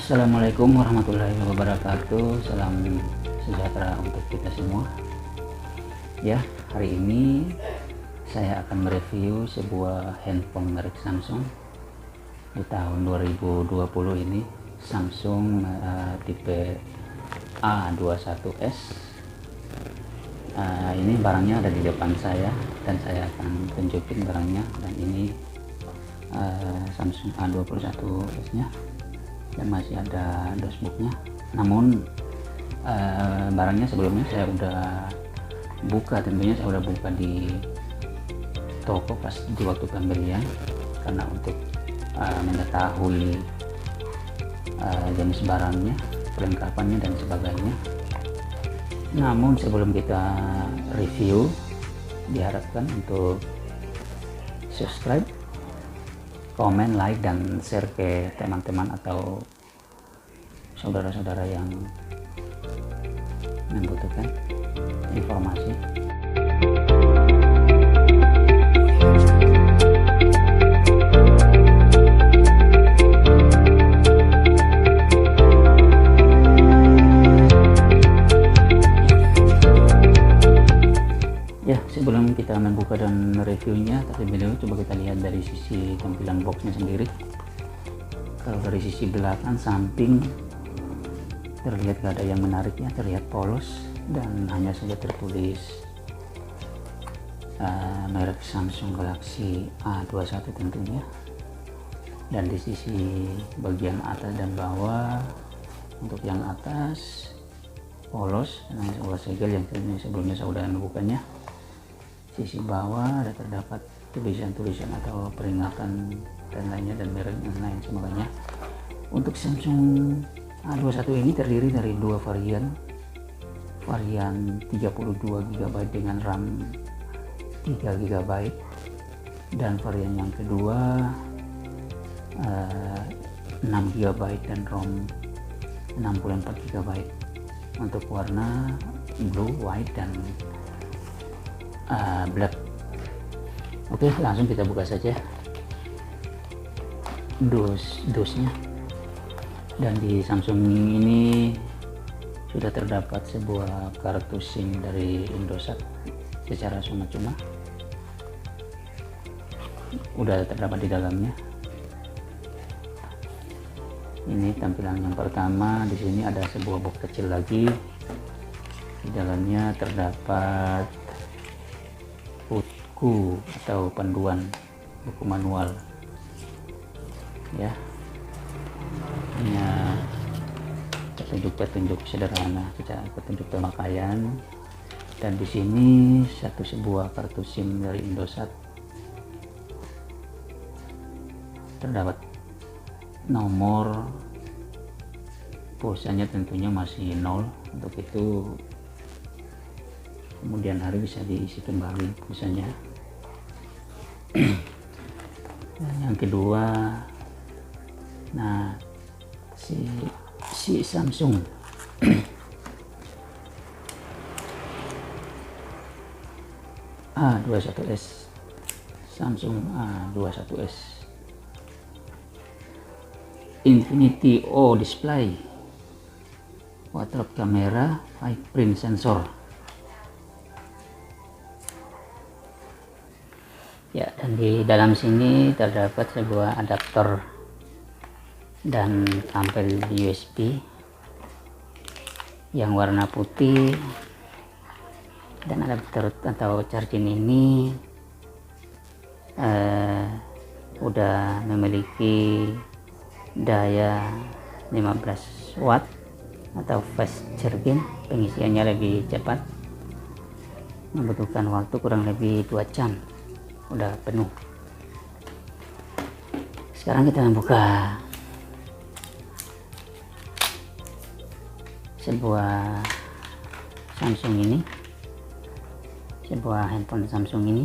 Assalamualaikum warahmatullahi wabarakatuh. Salam sejahtera untuk kita semua. Ya, hari ini saya akan mereview sebuah handphone merek Samsung di tahun 2020 ini. Samsung tipe A21s. Ini barangnya ada di depan saya dan saya akan tunjukin barangnya. Dan ini Samsung A21s nya, dan masih ada dashboardnya. Namun barangnya sebelumnya saya udah buka, tentunya saya udah buka di toko pas di waktu pembelian, karena untuk mengetahui jenis barangnya, perlengkapannya dan sebagainya. Namun sebelum kita review, diharapkan untuk subscribe, komen, like, dan share ke teman-teman atau saudara-saudara yang membutuhkan informasi. Ya, sebelum kita membuka dan reviewnya, terlebih dahulu coba kita lihat dari sisi tampilan boxnya sendiri. Kalau dari sisi belakang samping terlihat gak ada yang menariknya, terlihat polos dan hanya saja tertulis merek Samsung Galaxy A21 tentunya. Dan di sisi bagian atas dan bawah, untuk yang atas polos dengan sebuah segel yang sebelumnya saya sudah membukanya. Sisi bawah ada terdapat tulisan-tulisan atau peringatan dan lainnya, dan merek dan lain sebagainya. Untuk Samsung A21 ini terdiri dari dua varian 32GB dengan RAM 3GB, dan varian yang kedua 6GB dan ROM 64GB. untuk warna blue, white, dan black. Oke, langsung kita buka saja dosnya. Dan di Samsung ini sudah terdapat sebuah kartu SIM dari Indosat secara cuma-cuma, udah terdapat di dalamnya. Ini tampilan yang pertama. Di sini ada sebuah box kecil lagi. Di dalamnya terdapat buku atau panduan, buku manual. Ya, hanya petunjuk-petunjuk sederhana, petunjuk pemakaian. Dan di sini sebuah kartu SIM dari Indosat. Terdapat nomor, pulsanya tentunya masih 0, untuk itu kemudian hari bisa diisi kembali pulsanya. Dan yang kedua, nah si Samsung A21s, Samsung A21s Infinity O display, quadrop kamera, fingerprint sensor. Ya, dan di dalam sini terdapat sebuah adaptor dan kabel USB yang warna putih. Dan adaptor atau charging ini udah memiliki daya 15 watt atau fast charging. Pengisiannya lebih cepat, membutuhkan waktu kurang lebih 2 jam udah penuh. Sekarang kita membuka sebuah Samsung ini, sebuah handphone Samsung ini.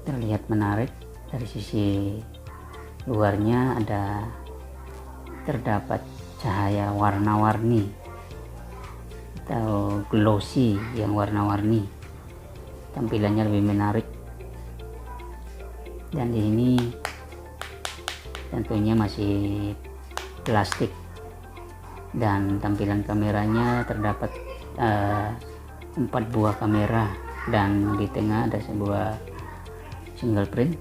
Terlihat menarik. Dari sisi luarnya terdapat cahaya warna-warni atau glossy yang warna-warni. Tampilannya lebih menarik. Dan di sini tentunya masih plastik, dan tampilan kameranya terdapat 4 buah kamera, dan di tengah ada sebuah single print,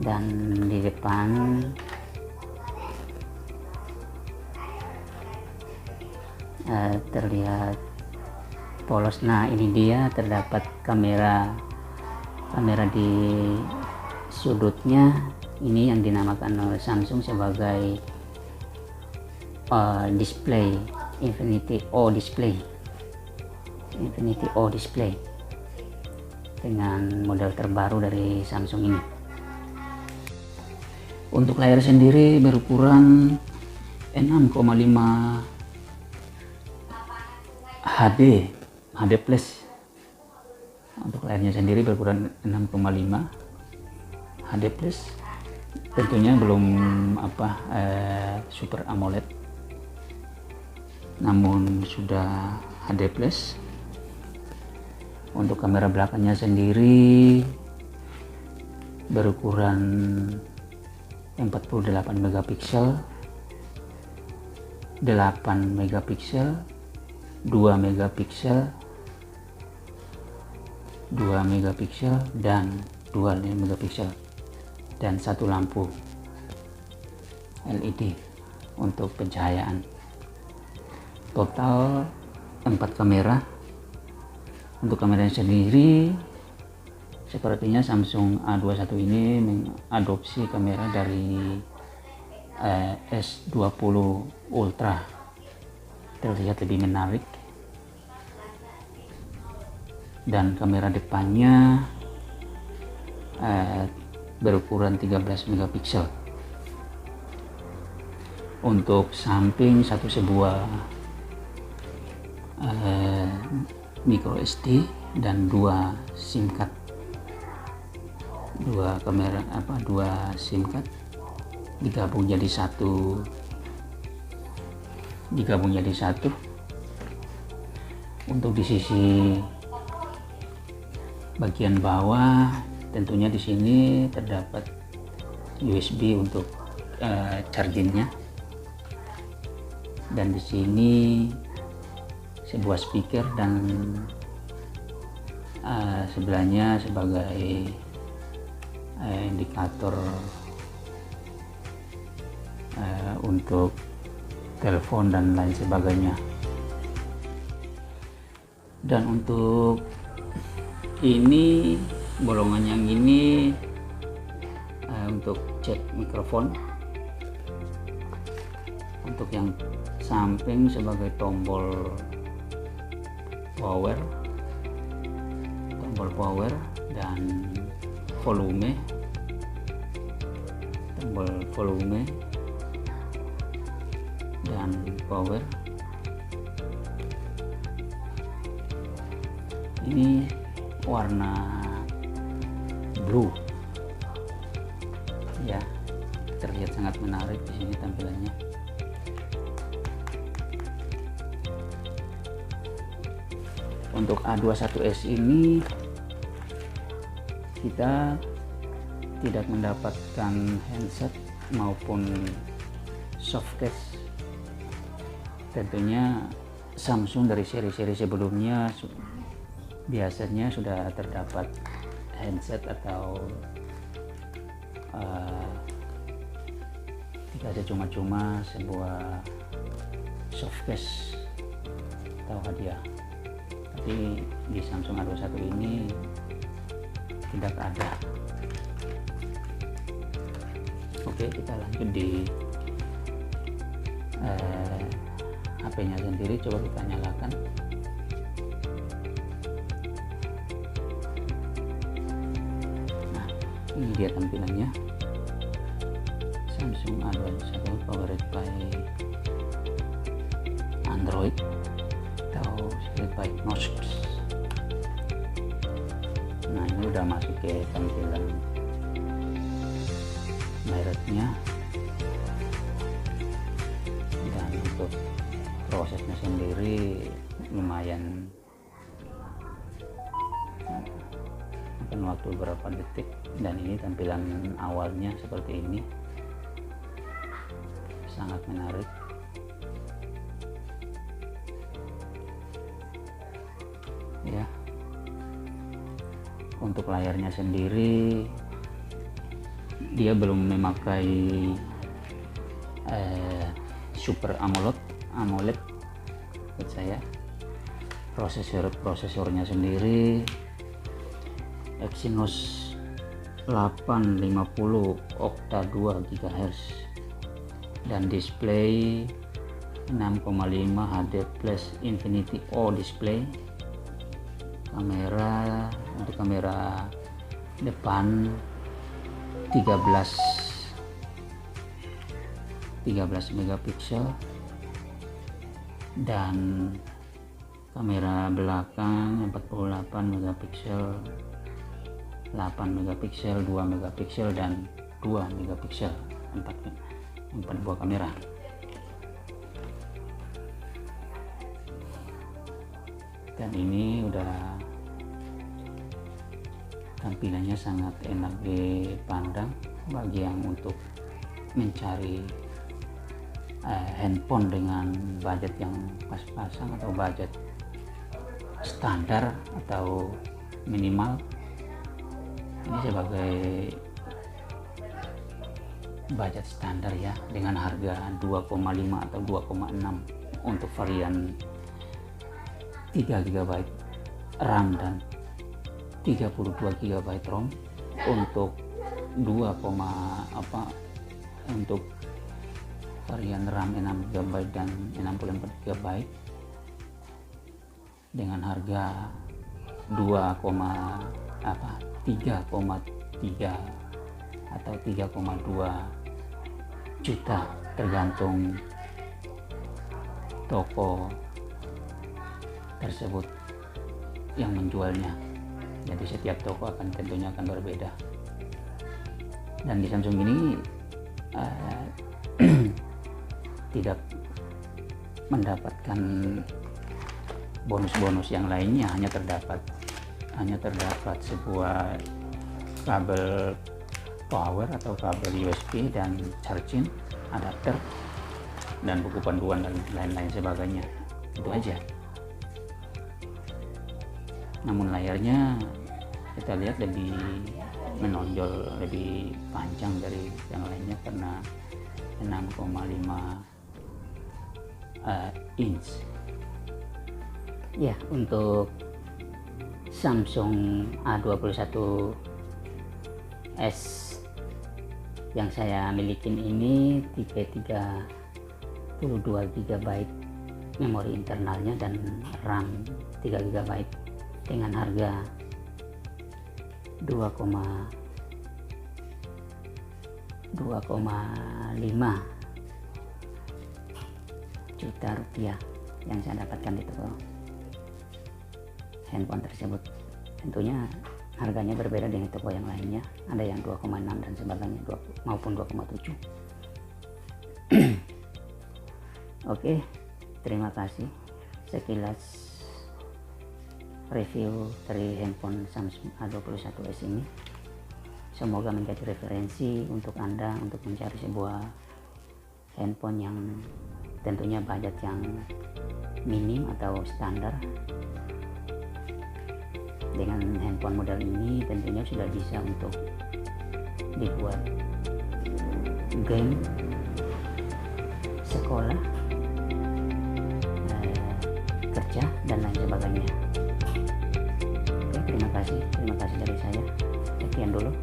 dan di depan terlihat polos. Nah, ini dia terdapat kamera di sudutnya. Ini yang dinamakan oleh Samsung sebagai display, Infinity O display dengan model terbaru dari Samsung ini. Untuk layar sendiri berukuran 6,5 HD plus. Untuk layarnya sendiri berukuran 6,5 HD plus. Tentunya belum Super AMOLED, namun sudah HD plus. Untuk kamera belakangnya sendiri berukuran 48 megapiksel, 8 megapiksel, 2 megapiksel, dan 2 megapiksel, dan satu lampu LED untuk pencahayaan. Total 4 kamera. Untuk kameranya sendiri sepertinya Samsung A21 ini mengadopsi kamera dari S20 Ultra, terlihat lebih menarik, dan kamera depannya berukuran 13 megapiksel. Untuk samping sebuah micro SD dan 2 SIM card, 2 SIM card digabung jadi satu. Untuk di sisi bagian bawah tentunya di sini terdapat USB untuk chargingnya, dan di sini sebuah speaker, dan sebelahnya sebagai indikator untuk telepon dan lain sebagainya. Dan untuk ini bolongan yang ini untuk cek mikrofon. Untuk yang samping sebagai tombol power dan volume, tombol volume dan power. Ini warna blue ya, terlihat sangat menarik di sini tampilannya. Untuk A21s ini kita tidak mendapatkan handset maupun softcase. Tentunya Samsung dari seri-seri sebelumnya biasanya sudah terdapat handset atau dikasih cuma-cuma sebuah softcase atau hadiah. Tapi di Samsung A21 ini tidak ada. Oke, kita lanjut di HP-nya sendiri. Coba kita nyalakan. Nah, ini dia tampilannya. Samsung A21 powered by Android atau Spirit by Gnosis. Nah, ini udah masuk ke tampilan mereknya, dan untuk prosesnya sendiri lumayan makan waktu beberapa detik. Dan ini tampilan awalnya seperti ini. sangat menarik. Ya, untuk layarnya sendiri dia belum memakai Super AMOLED buat saya. Prosesornya sendiri Exynos 850 Octa 2 GHz dan display 6,5 HD plus Infinity O display. Untuk kamera depan 13 megapiksel dan kamera belakang 48 megapiksel, 8 megapiksel, 2 megapiksel dan 2 megapiksel, 4 buah kamera. Dan ini udah tampilannya sangat enak dipandang bagi yang untuk mencari handphone dengan budget yang pas-pasan atau budget standar atau minimal. Ini sebagai budget standar ya, dengan harga 2,5 atau 2,6 untuk varian 3 GB RAM dan 32 GB ROM. Untuk untuk varian RAM 6 GB dan 64 GB dengan harga 3,3 atau 3,2 juta tergantung toko tersebut yang menjualnya. Jadi setiap toko tentunya akan berbeda. Dan di Samsung ini tidak mendapatkan bonus-bonus yang lainnya, hanya terdapat sebuah kabel power atau kabel USB dan charging adapter dan buku panduan dan lain-lain sebagainya. Itu aja. Namun layarnya kita lihat lebih menonjol, lebih panjang dari yang lainnya karena 6,5 inch. Ya, untuk Samsung A21s yang saya milikin ini tipe 32 GB memori internalnya dan RAM 3 GB dengan harga 2,5 juta rupiah yang saya dapatkan di toko handphone tersebut. Tentunya harganya berbeda dengan toko yang lainnya, ada yang 2,6 dan sebagainya maupun 2,7. Oke, terima kasih sekilas review dari handphone Samsung A21s ini. Semoga menjadi referensi untuk Anda untuk mencari sebuah handphone yang tentunya budget yang minim atau standar. Dengan handphone model ini tentunya sudah bisa untuk dibuat game, sekolah, kerja dan lain sebagainya. Oke, terima kasih dari saya. Sekian dulu.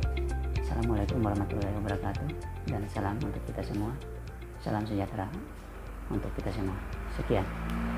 Assalamualaikum warahmatullahi wabarakatuh dan salam untuk kita semua. Salam sejahtera untuk kita semua. Sekian.